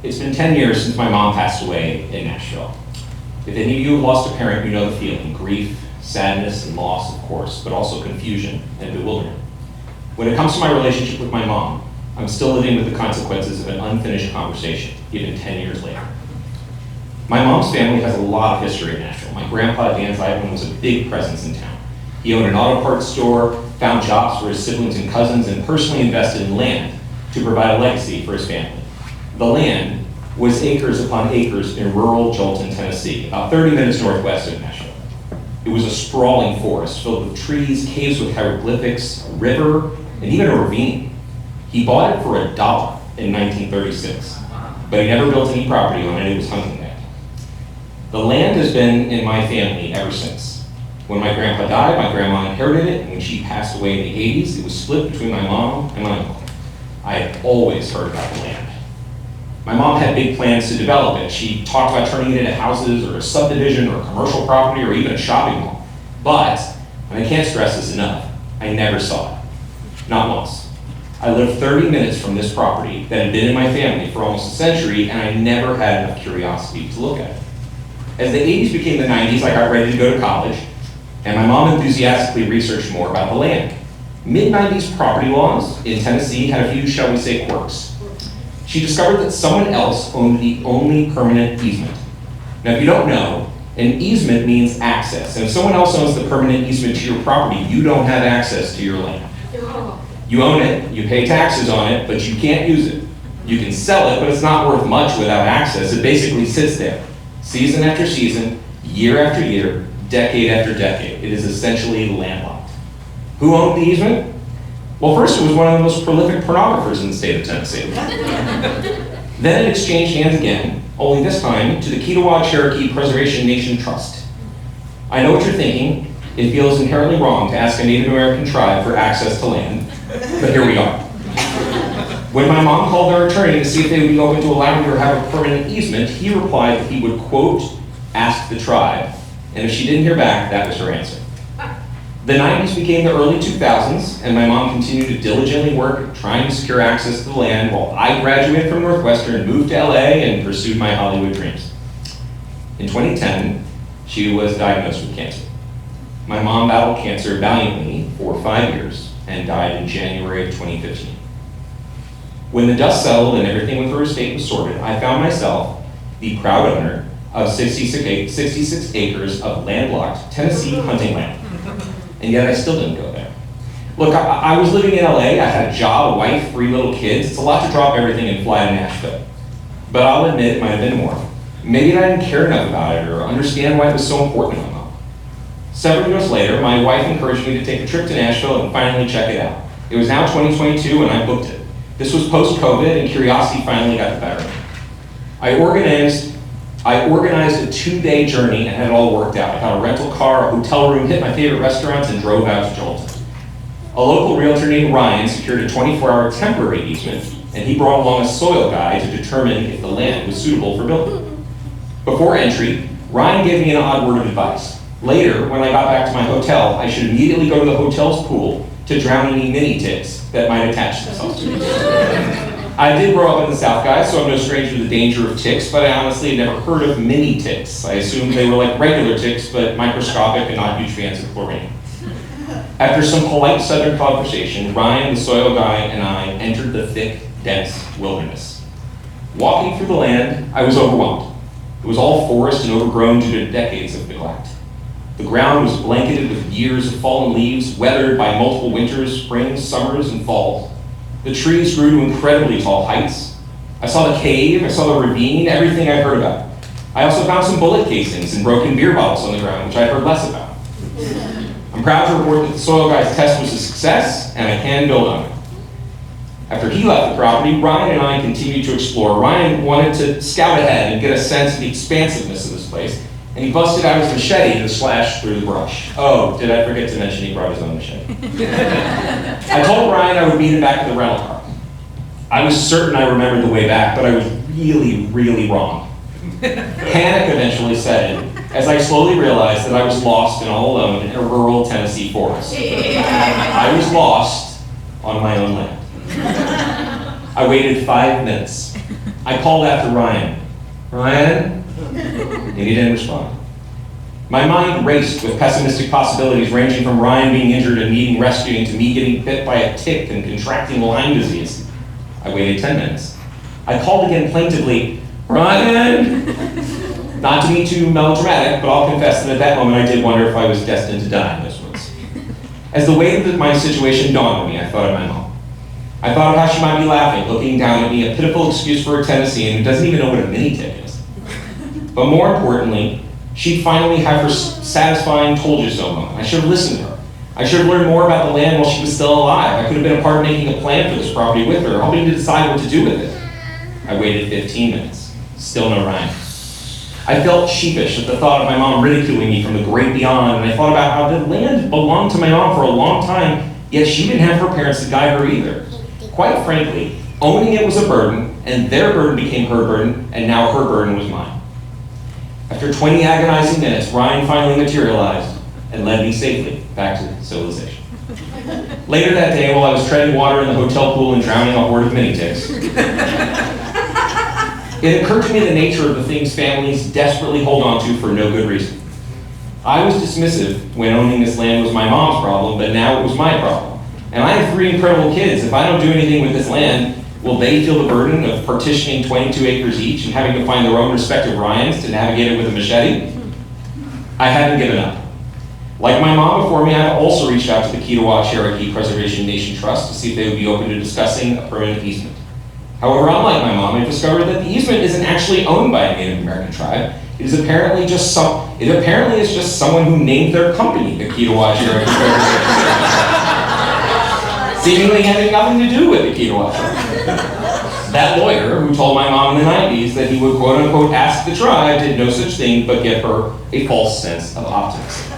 It's been 10 years since my mom passed away in Nashville. If any of you have lost a parent, you know the feeling: grief, sadness, and loss, of course, but also confusion and bewilderment. When it comes to my relationship with my mom, I'm still living with the consequences of an unfinished conversation, even 10 years later. My mom's family has a lot of history in Nashville. My grandpa, Dan Feidman, was a big presence in town. He owned an auto parts store, found jobs for his siblings and cousins, and personally invested in land to provide a legacy for his family. The land was acres upon acres in rural Jolton, Tennessee, about 30 minutes northwest of Nashville. It was a sprawling forest filled with trees, caves with hieroglyphics, a river, and even a ravine. He bought it for $1 in 1936, but he never built any property on it. It was hunting land. The land has been in my family ever since. When my grandpa died, my grandma inherited it, and when she passed away in the 80s, it was split between my mom and my uncle. I had always heard about the land. My mom had big plans to develop it. She talked about turning it into houses or a subdivision or a commercial property or even a shopping mall. But, and I can't stress this enough, I never saw it. Not once. I lived 30 minutes from this property that had been in my family for almost a century, and I never had enough curiosity to look at it. As the 80s became the 90s, I got ready to go to college, and my mom enthusiastically researched more about the land. Mid-90s property laws in Tennessee had a few, shall we say, quirks. She discovered that someone else owned the only permanent easement. Now, if you don't know, an easement means access, and if someone else owns the permanent easement to your property, you don't have access to your land. You own it, you pay taxes on it, but you can't use it. You can sell it, but it's not worth much without access. It basically sits there, season after season, year after year, decade after decade. It is essentially landlocked. Who owned the easement? Well, first it was one of the most prolific pornographers in the state of Tennessee. Then it exchanged hands again, only this time to the Kiowa Cherokee Preservation Nation Trust. I know what you're thinking. It feels inherently wrong to ask a Native American tribe for access to land, but here we are. When my mom called their attorney to see if they would be open to allowing her to have a permanent easement, he replied that he would, quote, ask the tribe, and if she didn't hear back, that was her answer. The 90s became the early 2000s, and my mom continued to diligently work at trying to secure access to the land while I graduated from Northwestern, moved to LA, and pursued my Hollywood dreams. In 2010, she was diagnosed with cancer. My mom battled cancer valiantly for 5 years and died in January of 2015. When the dust settled and everything with her estate was sorted, I found myself the proud owner of 66 acres of landlocked Tennessee hunting land. And yet I still didn't go there. Look, I was living in LA, I had a job, a wife, 3 little kids. It's a lot to drop everything and fly to Nashville. But I'll admit it might have been more. Maybe I didn't care enough about it or understand why it was so important to my mom. Several years later, my wife encouraged me to take a trip to Nashville and finally check it out. It was now 2022 and I booked it. This was post-COVID and curiosity finally got the better of me. I organized a 2-day journey and had it all worked out. I got a rental car, a hotel room, hit my favorite restaurants, and drove out to Jolton. A local realtor named Ryan secured a 24-hour temporary easement, and he brought along a soil guy to determine if the land was suitable for building. Before entry, Ryan gave me an odd word of advice. Later, when I got back to my hotel, I should immediately go to the hotel's pool to drown any mini ticks that might attach themselves to me. I did grow up in the South, guys, so I'm no stranger to the danger of ticks, but I honestly had never heard of mini ticks. I assumed they were like regular ticks, but microscopic and not huge fans of chlorine. After some polite southern conversation, Ryan, the soil guy, and I entered the thick, dense wilderness. Walking through the land, I was overwhelmed. It was all forest and overgrown due to decades of neglect. The ground was blanketed with years of fallen leaves, weathered by multiple winters, springs, summers, and falls. The trees grew to incredibly tall heights. I saw the cave, I saw the ravine, everything I'd heard about. I also found some bullet casings and broken beer bottles on the ground, which I'd heard less about. I'm proud to report that the soil guy's test was a success, and I can build on it. After he left the property, Ryan and I continued to explore. Ryan wanted to scout ahead and get a sense of the expansiveness of this place, and he busted out his machete to slash through the brush. Oh, did I forget to mention he brought his own machete? I told Ryan I would meet him back at the rental car. I was certain I remembered the way back, but I was really, really wrong. Panic eventually set in as I slowly realized that I was lost and all alone in a rural Tennessee forest. I was lost on my own land. I waited 5 minutes. I called after Ryan. Ryan? And he didn't respond. My mind raced with pessimistic possibilities ranging from Ryan being injured and needing rescuing to me getting bit by a tick and contracting Lyme disease. I waited 10 minutes. I called again plaintively, Ryan! Not to be too melodramatic, but I'll confess that at that moment I did wonder if I was destined to die in those woods. As the weight of my situation dawned on me, I thought of my mom. I thought of how she might be laughing, looking down at me, a pitiful excuse for a Tennessean who doesn't even know what a mini tick is. But more importantly, she'd finally have her satisfying told you so moment. I should have listened to her. I should have learned more about the land while she was still alive. I could have been a part of making a plan for this property with her, helping to decide what to do with it. I waited 15 minutes. Still no Ryan. I felt sheepish at the thought of my mom ridiculing me from the great beyond, and I thought about how the land belonged to my mom for a long time, yet she didn't have her parents to guide her either. Quite frankly, owning it was a burden, and their burden became her burden, and now her burden was mine. After 20 agonizing minutes, Ryan finally materialized and led me safely back to civilization. Later that day, while I was treading water in the hotel pool and drowning a horde of mini ticks, it occurred to me the nature of the things families desperately hold on to for no good reason. I was dismissive when owning this land was my mom's problem, but now it was my problem. And I have 3 incredible kids. If I don't do anything with this land, will they feel the burden of partitioning 22 acres each and having to find their own respective Ryans to navigate it with a machete? I haven't given up. Like my mom before me, I've also reached out to the Kiowa Cherokee Preservation Nation Trust to see if they would be open to discussing a permanent easement. However, unlike my mom, I've discovered that the easement isn't actually owned by a Native American tribe. It is apparently just someone who named their company the Kiowa Cherokee Preservation Nation. Seemingly having nothing to do with the Kiowa tribe. That lawyer who told my mom in the 90s that he would quote unquote ask the tribe did no such thing but give her a false sense of optimism.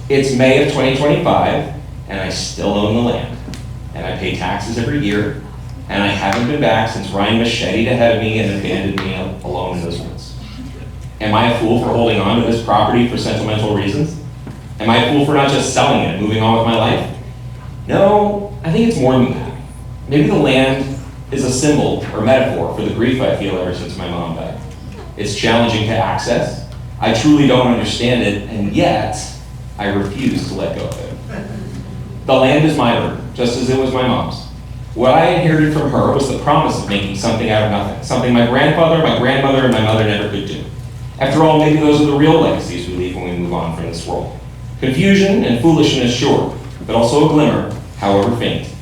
It's May of 2025 and I still own the land. And I pay taxes every year, and I haven't been back since Ryan macheted ahead of me and abandoned me alone in those woods. Am I a fool for holding on to this property for sentimental reasons? Am I a fool for not just selling it and moving on with my life? No, I think it's more than that. Maybe the land is a symbol or metaphor for the grief I feel ever since my mom died. It's challenging to access. I truly don't understand it, and yet I refuse to let go of it. The land is my burden, just as it was my mom's. What I inherited from her was the promise of making something out of nothing, something my grandfather, my grandmother, and my mother never could do. After all, maybe those are the real legacies we leave when we move on from this world. Confusion and foolishness, sure, but also a glimmer, however faint,